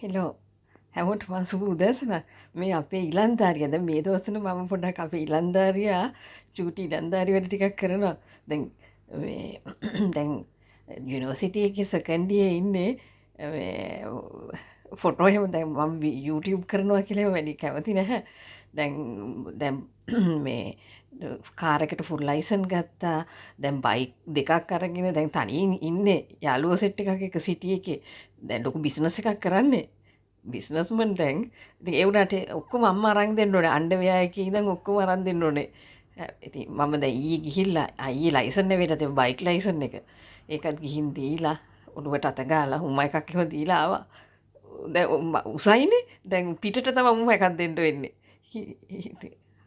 hello හැමෝටම සුබ උදෑසන මේ අපේ ඉලන්දාරිය දැන් මේ දවස්වල මම පොඩ්ඩක් අපේ ඉලන්දාරියා චූටි ඉලන්දාරි වැඩ ටිකක් කරනවා දැන් මේ දැන් යුනිවර්සිටි එකේ සෙකන්ඩ් ඉයර් ඉන්නේ මේ ෆොටෝ එහෙම දැන් මම YouTube කරනවා කියලා එහෙම වැඩි කැමති නැහැ දැන් දැන් මේ කාර් එකට ෆුල් ලයිසන් ගත්තා දැන් බයික් දෙකක් අරගෙන දැන් තනියෙන් ඉන්නේ යාළුවෝ සෙට් එකක් එක සිටි එකේ දැන් ලොකු බිස්නස් එකක් කරන්නේ බිස්නස්මන් දැන් ඉතින් ඒ වුණාට ඔක්කොම අම්මා අරන් දෙන්න ඕනේ අඬවැයා එකේ ඉඳන් ඔක්කොම අරන් දෙන්න ඕනේ ඉතින් මම දැන් ඊයේ ගිහිල්ලා අයියේ ලයිසන් නෙවෙයිලා තිබ්බ බයික් ලයිසන් එක ඒකත් ගිහින් දීලා ඔළුවට අත ගාලා උම්මා එකක් එහෙම දීලා ආවා දැන් උසයිනේ දැන් පිටට තමයි උම්මා එකක් දෙන්න වෙන්නේ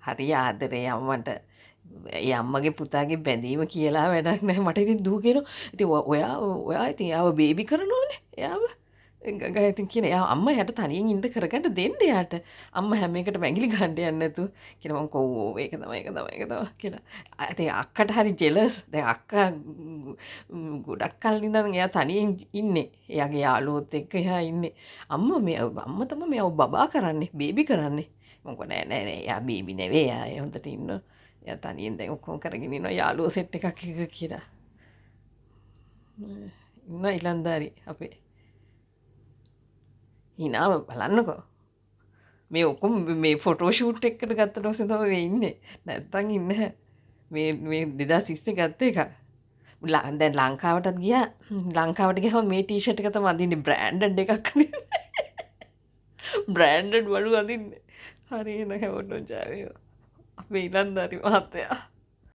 හරි ආදරේ අම්මට ඒ අම්මගේ පුතාගේ බැඳීම කියලා වැඩක් නැහැ මට ඉතින් දූ කියනවා ඉතින් ඔයා ඉතින් යාව බේබි කරනවනේ යාව ගගා ඉතින් කියන යා අම්මා යට තනියෙන් ඉන්න කරගන්න දෙන්න යාට අම්මා හැම එකටම ඇඟිලි ගන්න යන්නේ නැතු කියලා මම කෝ ඒක තමයි කියලා ඉතින් අක්කට හරි ජෙලස් දැන් අක්කා ගොඩක් කල් ඉඳන් එයා තනියෙන් ඉන්නේ එයාගේ යාළුවොත් එක්ක එයා ඉන්නේ අම්මා තමයි මෙයාව බබා කරන්නේ බේබි කරන්නේ මම කෝ නෑ එයා බේබි නෙවෙයි එයා හොඳට ඉන්නවා එයා තනියෙන් දැන් ඔක්කොම කරගෙන ඉන්නවා යාළුවෝ සෙට් එකක් එක කියලා ඉන්න ඉලන්දාරි අපේ හිනාව බලන්නකෝ මේ ඔක්කොම මේ ෆොටෝ ෂූට් එකකට ගත්ත දවසේ තමයි මේ ඉන්නේ නැත්තම් ඉන්නේ මේ 2020 ගත්ත එක දැන් ලංකාවටත් ගියා ලංකාවට ගියාම මේ ටී-ෂර්ට් එක තමයි අඳින්නේ බ්‍රෑන්ඩඩ් එකක් බ්‍රෑන්ඩඩ් වලු අඳින්නේ හරි එන හැමෝටම ජය වේවා අපේ ඉලන්දාරි මහත්තයා